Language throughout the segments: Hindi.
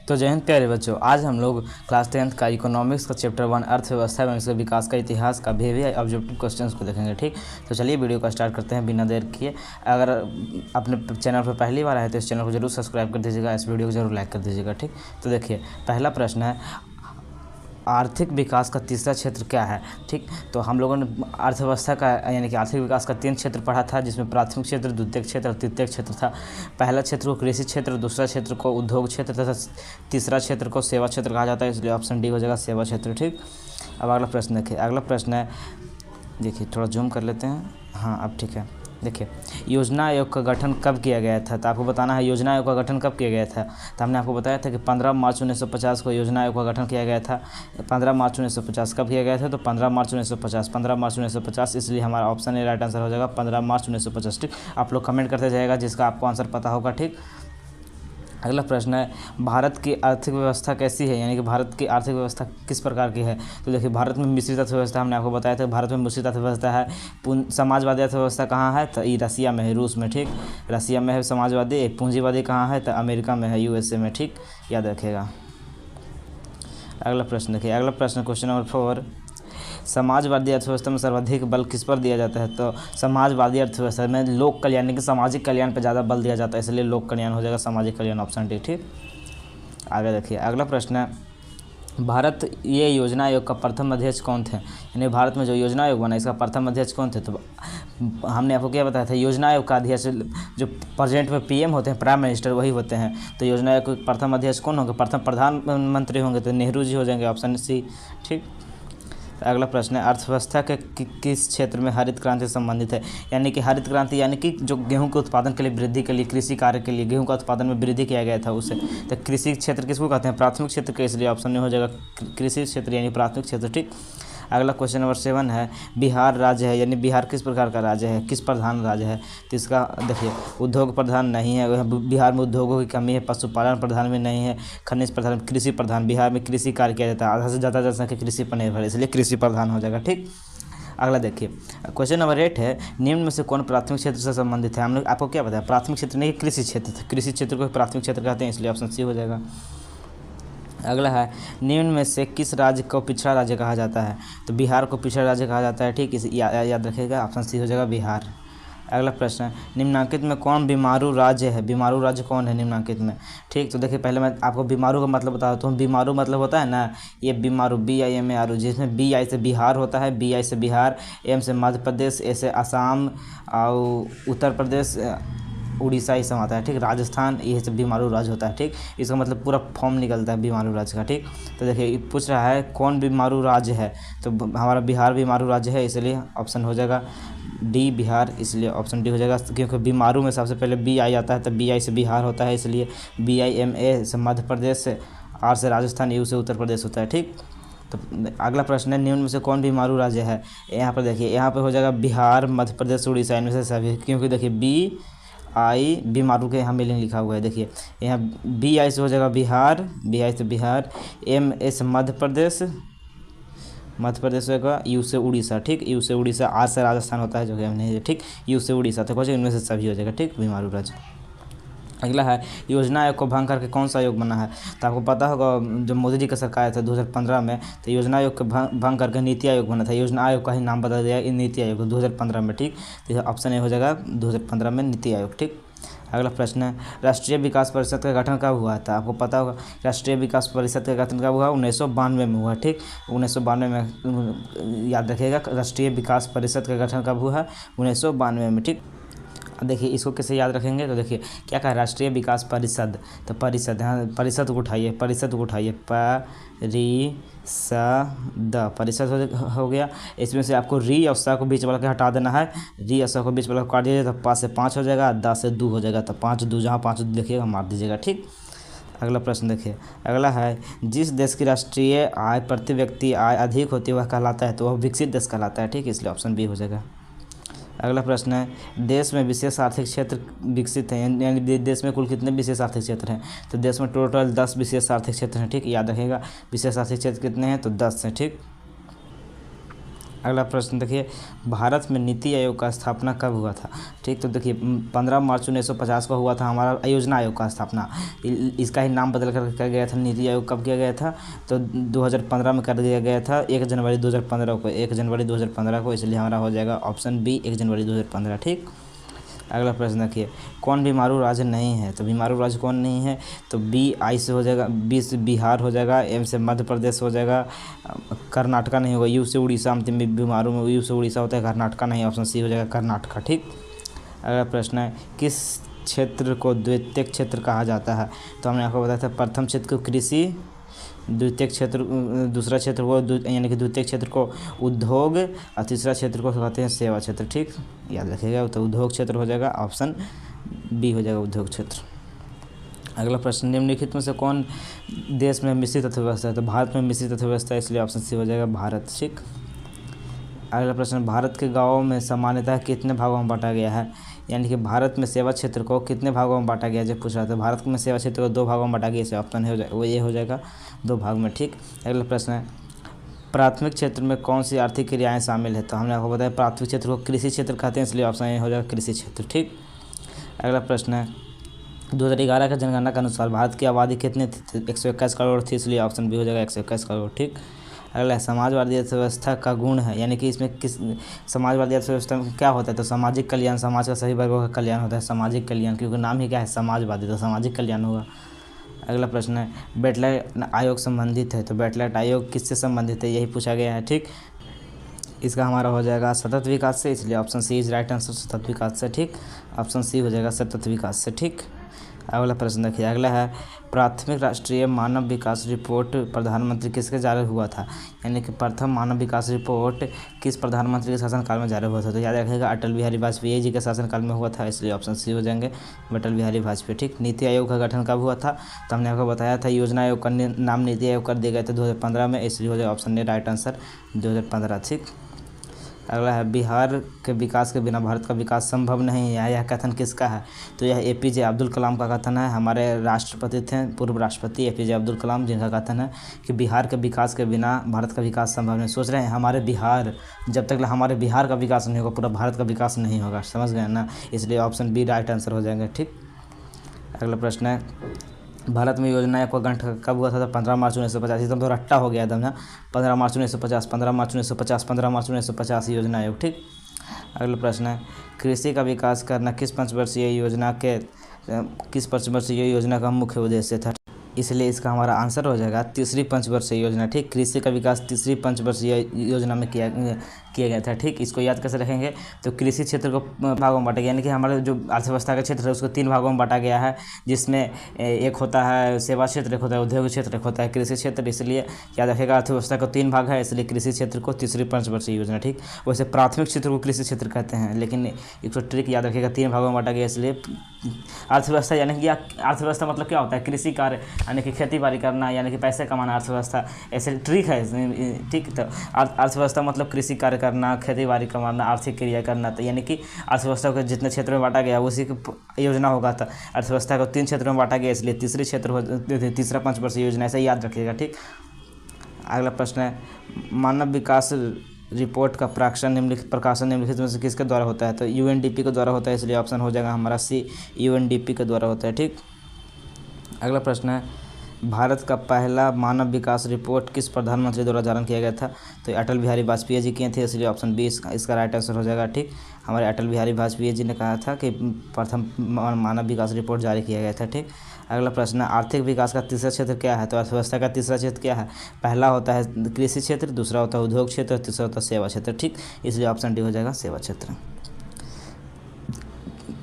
तो जय हिंद प्यारे बच्चों, आज हम लोग क्लास 10th का इकोनॉमिक्स का चैप्टर 1 अर्थव्यवस्था एवं इसके विकास का इतिहास का बिहेवियर ऑब्जेक्टिव क्वेश्चंस को देखेंगे। ठीक, तो चलिए वीडियो का स्टार्ट करते हैं बिना देर किए। अगर अपने चैनल पर पहली बार आए तो इस चैनल को जरूर सब्सक्राइब कर दीजिएगा, इस वीडियो को जरूर लाइक कर दीजिएगा। ठीक, तो देखिए पहला प्रश्न है, आर्थिक विकास का तीसरा क्षेत्र क्या है। ठीक, तो हम लोगों ने अर्थव्यवस्था का यानी कि आर्थिक विकास का 3 क्षेत्र पढ़ा था, जिसमें प्राथमिक क्षेत्र, द्वितीयक क्षेत्र और तृतीयक क्षेत्र था। पहला क्षेत्र को कृषि क्षेत्र, दूसरा क्षेत्र को उद्योग क्षेत्र तथा तीसरा क्षेत्र को सेवा क्षेत्र कहा जाता है, इसलिए ऑप्शन डी हो जाएगा सेवा क्षेत्र। ठीक, अब अगला प्रश्न देखिए। अगला प्रश्न है, देखिए थोड़ा जूम कर लेते हैं। हाँ अब ठीक है। देखिए योजना आयोग का गठन कब किया गया था, तो आपको बताना है योजना आयोग का गठन कब किया गया था। तो हमने आपको बताया था कि 15 मार्च 1950 को योजना आयोग का गठन किया गया था। 15 मार्च 1950 कब किया गया था, तो 15 मार्च 1950, 15 मार्च 1950, इसलिए हमारा ऑप्शन ए राइट आंसर हो जाएगा 15 मार्च 1950। ठीक, आप लोग कमेंट करते जाएगा जिसका आपको आंसर पता होगा। ठीक, अगला प्रश्न है, भारत की आर्थिक व्यवस्था कैसी है, यानी कि भारत की आर्थिक व्यवस्था किस प्रकार की है। तो देखिए भारत में मिश्रित अर्थव्यवस्था, हमने आपको बताया था भारत में मिश्रित अर्थव्यवस्था है। समाजवादी अर्थव्यवस्था कहाँ है, तो ये रसिया में है, रूस में। ठीक, रसिया में है समाजवादी। एक पूंजीवादी कहाँ है, तो अमेरिका में है, यूएसए में। ठीक, याद रखिएगा। अगला प्रश्न देखिए। अगला प्रश्न क्वेश्चन नंबर 4, समाजवादी अर्थव्यवस्था में सर्वाधिक बल किस पर दिया जाता है। तो समाजवादी अर्थव्यवस्था में लोक कल्याण यानी कि सामाजिक कल्याण पर ज़्यादा बल दिया जाता है, इसलिए लोक कल्याण हो जाएगा, सामाजिक कल्याण ऑप्शन डी। ठीक, आगे देखिए। अगला प्रश्न है, भारत ये योजना आयोग का प्रथम अध्यक्ष कौन थे, यानी भारत में जो योजना आयोग बना इसका प्रथम अध्यक्ष कौन थे। तो हमने आपको क्या बताया था, योजना आयोग का अध्यक्ष जो प्रेजेंट में पीएम होते हैं, प्राइम मिनिस्टर, वही होते हैं। तो योजना आयोग के प्रथम अध्यक्ष कौन होंगे, प्रथम प्रधानमंत्री होंगे, तो नेहरू जी हो जाएंगे, ऑप्शन सी। ठीक, अगला प्रश्न है, अर्थव्यवस्था के किस क्षेत्र में हरित क्रांति संबंधित है, यानी कि हरित क्रांति यानी कि जो गेहूं के उत्पादन के लिए वृद्धि के लिए, कृषि कार्य के लिए गेहूं का उत्पादन में वृद्धि किया गया था उससे। तो कृषि क्षेत्र किसको कहते हैं, प्राथमिक क्षेत्र के, इसलिए ऑप्शन में हो जाएगा कृषि क्षेत्र यानी प्राथमिक क्षेत्र। ठीक, अगला क्वेश्चन नंबर 7 है, बिहार राज्य है, यानी बिहार किस प्रकार का राज्य है, किस प्रधान राज्य है। तो इसका देखिए उद्योग प्रधान नहीं है, बिहार में उद्योगों की कमी है। पशुपालन प्रधान में नहीं है, खनिज प्रधान, कृषि प्रधान, बिहार में कृषि कार्य किया जाता है, आधा से ज़्यादा जनसंख्या कृषि पर निर्भर है, इसलिए कृषि प्रधान हो जाएगा। ठीक, अगला देखिए क्वेश्चन नंबर 8 है, निम्न में से कौन प्राथमिक क्षेत्र से संबंधित है। हम लोग आपको क्या बताया, प्राथमिक क्षेत्र नहीं कृषि क्षेत्र, कृषि क्षेत्र को प्राथमिक क्षेत्र कहते हैं, इसलिए ऑप्शन सी हो जाएगा। अगला है, निम्न में से किस राज्य को पिछड़ा राज्य कहा जाता है। तो बिहार को पिछड़ा राज्य कहा जाता है। ठीक, इसे याद रखिएगा, ऑप्शन सी हो जाएगा बिहार। अगला प्रश्न है, निम्नांकित में कौन बीमारू राज्य है, बीमारू राज्य कौन है निम्नांकित में। ठीक, तो देखिए पहले मैं आपको बीमारू का मतलब बता देता हूँ। बीमारू मतलब होता है ना, ये बीमारू BIMARU, जिसमें BI से बिहार होता है, BI से बिहार, M से मध्य प्रदेश, A से असम और उत्तर प्रदेश, उड़ीसा ही सब आता है। ठीक, राजस्थान, ये सब बीमारू राज्य होता है। ठीक, इसका मतलब पूरा फॉर्म निकलता है बीमारू राज्य का। ठीक, तो देखिए पूछ रहा है कौन बीमारू राज्य है, तो हमारा बिहार बीमारू राज्य है, इसलिए ऑप्शन हो जाएगा डी बिहार, इसलिए ऑप्शन डी हो जाएगा। क्योंकि बीमारू में सबसे पहले BI आता है, तो BI से बिहार होता है, इसलिए BIMA से मध्य प्रदेश, R से राजस्थान, U से उत्तर प्रदेश होता है। ठीक, तो अगला प्रश्न है, निम्न में से कौन बीमारू राज्य है। यहाँ पर देखिए, यहाँ पर हो जाएगा बिहार, मध्य प्रदेश, उड़ीसा, इनमें से सभी, क्योंकि देखिए BI बीमारू के यहाँ मीनिंग लिखा हुआ है। देखिए यहाँ BI से हो जाएगा बिहार, BI से बिहार, MA से मध्य प्रदेश, मध्य प्रदेश होगा, U से उड़ीसा। ठीक, U से उड़ीसा, R से राजस्थान होता है जो कि हम नहीं है। ठीक, U से उड़ीसा, तो कुछ इनमें से सभी हो जाएगा। ठीक, बीमारू राज्य। अगला है, योजना आयोग को भंग करके कौन सा आयोग बना है। तो आपको पता होगा जब मोदी जी का सरकार था 2015 में, तो योजना आयोग को भंग करके नीति आयोग बना था। योजना आयोग का ही नाम बदल दिया नीति आयोग 2015 में। ठीक, तो ऑप्शन ए हो जाएगा 2015 में नीति आयोग। ठीक, अगला प्रश्न है, राष्ट्रीय विकास परिषद का गठन कब हुआ था। आपको पता होगा राष्ट्रीय विकास परिषद का गठन कब हुआ, 1992 में हुआ। ठीक, 1992 में, याद रखिएगा राष्ट्रीय विकास परिषद का गठन कब हुआ, 1992 में। ठीक, देखिए इसको कैसे याद रखेंगे, तो देखिए क्या कहा, राष्ट्रीय विकास परिषद, तो परिषद, यहाँ परिषद को उठाइए, परिषद को उठाइए, परिषद हो गया। इसमें से आपको री और सा को बीच वाला के हटा देना है, री और सा को बीच वाला काट दीजिए, तो 5 से 5 हो जाएगा, 10 से 2 हो जाएगा, तो 5 2, जहाँ 5 देखिएगा मार दीजिएगा। ठीक, अगला प्रश्न देखिए। अगला है, जिस देश की राष्ट्रीय आय प्रति व्यक्ति आय अधिक होती है वह कहलाता है, तो वह विकसित देश कहलाता है। ठीक, इसलिए ऑप्शन बी हो जाएगा। अगला प्रश्न है, देश में विशेष आर्थिक क्षेत्र विकसित हैं, यानी देश में कुल कितने विशेष आर्थिक क्षेत्र हैं। तो देश में टोटल 10 विशेष आर्थिक क्षेत्र हैं। ठीक, याद रखिएगा विशेष आर्थिक क्षेत्र कितने हैं, तो 10 हैं। ठीक, अगला प्रश्न देखिए, भारत में नीति आयोग का स्थापना कब हुआ था? ठीक, तो देखिए 15 मार्च 1950 को हुआ था हमारा योजना आयोग का स्थापना। इसका ही नाम बदल कर किया गया था। नीति आयोग कब किया गया था? तो 2015 में कर दिया गया था, 1 जनवरी 2015 को, 1 जनवरी 2015 को, इसलिए हमारा हो जाएगा ऑप्शन बी 1 जनवरी 2015। ठीक। अगला प्रश्न देखिए, कौन बीमारू राज्य नहीं है? तो बीमारू राज्य कौन नहीं है? तो बी आई से हो जाएगा, बी से बिहार हो जाएगा, एम से मध्य प्रदेश हो जाएगा, कर्नाटका नहीं होगा, यू से उड़ीसा, अंतिम में बीमारू में यू से उड़ीसा होता है, कर्नाटका नहीं, ऑप्शन सी हो जाएगा कर्नाटका। ठीक। अगला प्रश्न है, किस क्षेत्र को द्वितीयक क्षेत्र कहा जाता है? तो हमने आपको बताया था प्रथम क्षेत्र को कृषि, द्वितीय क्षेत्र दूसरा क्षेत्र को यानी कि द्वितीय क्षेत्र को उद्योग और तीसरा क्षेत्र को कहते हैं सेवा क्षेत्र। ठीक, याद रखिएगा। तो उद्योग क्षेत्र हो जाएगा, ऑप्शन बी हो जाएगा उद्योग क्षेत्र। अगला प्रश्न, निम्नलिखित में से कौन देश में मिश्रित अर्थव्यवस्था है? तो भारत में मिश्रित अर्थव्यवस्था है, इसलिए ऑप्शन सी हो जाएगा भारत। ठीक। अगला प्रश्न, भारत के गाँवों में सामान्यतः कितने भागों में बांटा गया है? यानी कि भारत में सेवा क्षेत्र को कितने भागों में बांटा गया है जब पूछ रहा था। भारत में सेवा क्षेत्र को 2 भागों में बांटा गया, इसे ऑप्शन हो जाएगा, वो ये हो जाएगा 2 भाग में। ठीक। अगला प्रश्न है, प्राथमिक क्षेत्र में कौन सी आर्थिक क्रियाएं शामिल है? तो हमने आपको बताया प्राथमिक क्षेत्र को कृषि क्षेत्र कहते हैं, इसलिए ऑप्शन ए हो जाएगा कृषि क्षेत्र। ठीक। अगला प्रश्न है, 2011 का जनगणना के अनुसार भारत की आबादी कितनी थी? 121 करोड़ थी, इसलिए ऑप्शन बी हो जाएगा 121 करोड़। ठीक। अगला, समाजवादी अर्थव्यवस्था का गुण है, यानी कि इसमें किस समाजवादी अर्थव्यवस्था में क्या होता है? तो सामाजिक कल्याण, समाज का सभी वर्गों का कल्याण होता है, सामाजिक कल्याण, क्योंकि नाम ही क्या है समाजवादी, तो सामाजिक कल्याण होगा। अगला प्रश्न है, बेटलाइट आयोग संबंधित है, तो बेटलाइट आयोग किससे संबंधित है, यही पूछा गया है। ठीक। इसका हमारा हो जाएगा सतत विकास से, इसलिए option C is right answer, सतत विकास से। ठीक, ऑप्शन सी हो जाएगा सतत विकास से। ठीक। अगला प्रश्न देखिए, अगला है, प्राथमिक राष्ट्रीय मानव विकास रिपोर्ट प्रधानमंत्री किसके जारी हुआ था? यानी कि प्रथम मानव विकास रिपोर्ट किस प्रधानमंत्री के शासनकाल में जारी हुआ था? तो याद रखिएगा अटल बिहारी वाजपेयी जी के शासनकाल में हुआ था, इसलिए ऑप्शन सी हो जाएंगे अटल बिहारी वाजपेयी। ठीक। नीति आयोग का गठन कब हुआ था? तो हमने आपको बताया था योजना आयोग का नाम नीति आयोग कर दिए गए थे 2015 में, इसलिए हो जाएगा ऑप्शन ए राइट आंसर 2015। ठीक। अगला है, बिहार के विकास के बिना भारत का विकास संभव नहीं है, यह कथन किसका है? तो यह एपीजे अब्दुल कलाम का कथन है। हमारे राष्ट्रपति थे, पूर्व राष्ट्रपति एपीजे अब्दुल कलाम, जिनका कथन है कि बिहार के विकास के बिना भारत का विकास संभव नहीं। सोच रहे हैं हमारे बिहार, जब तक हमारे बिहार का विकास नहीं होगा पूरा भारत का विकास नहीं होगा, समझ गए ना, इसलिए ऑप्शन बी राइट आंसर हो जाएंगे। ठीक। अगला प्रश्न है, भारत में योजना आयोग का गठन कब हुआ था? तो 15 मार्च 1950। एकदम तो रट्टा हो गया एकदम ना, 15 मार्च 1950, 15 मार्च 1950, 15 मार्च 1950 योजना आयोग। ठीक। अगला प्रश्न है, कृषि का विकास करना किस पंचवर्षीय योजना का मुख्य उद्देश्य था? इसलिए इसका हमारा आंसर हो जाएगा तीसरी पंचवर्षीय योजना। ठीक, कृषि का विकास तीसरी पंचवर्षीय योजना में किया गया था। ठीक, इसको याद कैसे रखेंगे? तो कृषि क्षेत्र को भागों में बांटा गया, यानी कि हमारे जो अर्थव्यवस्था का क्षेत्र है उसको 3 भागों में बांटा गया है, जिसमें एक होता है सेवा क्षेत्र, एक होता है उद्योग क्षेत्र, एक होता है कृषि क्षेत्र। इसलिए याद रखेगा अर्थव्यवस्था का 3 भाग है, इसलिए कृषि क्षेत्र को तीसरी पंचवर्षीय योजना। ठीक, वैसे प्राथमिक क्षेत्र को कृषि क्षेत्र कहते हैं, लेकिन एक तो ट्रिक याद रखेगा 3 भागों में बांटा गया, इसलिए अर्थव्यवस्था यानी कि अर्थव्यवस्था मतलब क्या होता है? कृषि कार्य यानी कि खेती बाड़ी करना, यानी कि पैसे कमाना अर्थव्यवस्था, ऐसे ट्रिक है। ठीक, तो अर्थव्यवस्था मतलब कृषि कार्य करना, खेती बाड़ी कमाना, आर्थिक क्रिया करना। तो यानी कि अर्थव्यवस्था को जितने क्षेत्रों में बांटा गया उसी की योजना होगा। तो अर्थव्यवस्था को 3 क्षेत्रों में बांटा गया, इसलिए तीसरी क्षेत्र तीसरा पंचवर्षीय योजना, ऐसे याद रखिएगा। ठीक। अगला प्रश्न है, मानव विकास रिपोर्ट का प्रकाशन निम्नलिखित में से किसके द्वारा होता है? तो यूएनडीपी के द्वारा होता है, इसलिए ऑप्शन हो जाएगा हमारा सी, यूएनडीपी के द्वारा होता है। ठीक। अगला प्रश्न है, भारत का पहला मानव विकास रिपोर्ट किस प्रधानमंत्री द्वारा जारी किया गया था? तो अटल बिहारी वाजपेयी जी किए थे, इसलिए ऑप्शन बी इसका राइट आंसर हो जाएगा। ठीक, हमारे अटल बिहारी वाजपेयी जी ने कहा था कि प्रथम मानव विकास रिपोर्ट जारी किया गया था। ठीक। अगला प्रश्न है, आर्थिक विकास का तीसरा क्षेत्र क्या है? तो अर्थव्यवस्था का तीसरा क्षेत्र क्या है? पहला होता है कृषि क्षेत्र, दूसरा होता है उद्योग क्षेत्र और तीसरा होता है सेवा क्षेत्र। ठीक, इसलिए ऑप्शन डी हो जाएगा सेवा क्षेत्र।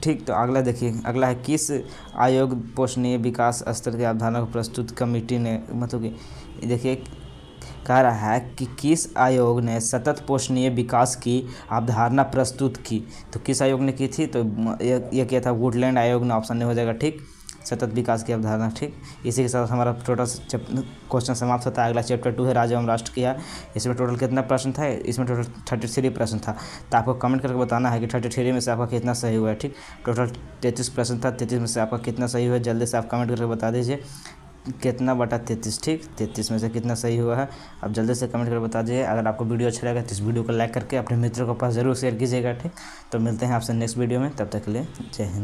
ठीक, तो अगला देखिए, अगला है, किस आयोग पोषणीय विकास स्तर की अवधारणा को प्रस्तुत कमेटी ने, मतलब कि देखिए कह रहा है कि किस आयोग ने सतत पोषणीय विकास की अवधारणा प्रस्तुत की? तो किस आयोग ने की थी? तो ये किया था वुडलैंड आयोग ने, ऑप्शन ए हो जाएगा। ठीक, सतत विकास की अवधारणा। ठीक, इसी के साथ हमारा टोटल क्वेश्चन समाप्त होता है। अगला चैप्टर 2 है राज्य एवं राष्ट्र की है। इसमें टोटल कितना प्रश्न था? इसमें टोटल 33 प्रश्न था। तो आपको कमेंट करके बताना है कि 33 में से आपका कितना सही हुआ है। ठीक, टोटल 33 प्रश्न था, 33 में से आपका कितना सही हुआ है, जल्दी से आप कमेंट करके बता दीजिए। कितना बटा 33, ठीक 33 में से कितना सही हुआ है। अब जल्दी से कमेंट कर बता दीजिए। अगर आपको वीडियो अच्छा लगा तो इस वीडियो को लाइक करके अपने मित्रों के पास ज़रूर शेयर कीजिएगा, ठीक। तो मिलते हैं आपसे नेक्स्ट वीडियो में, तब तक के लिए जय हिंद।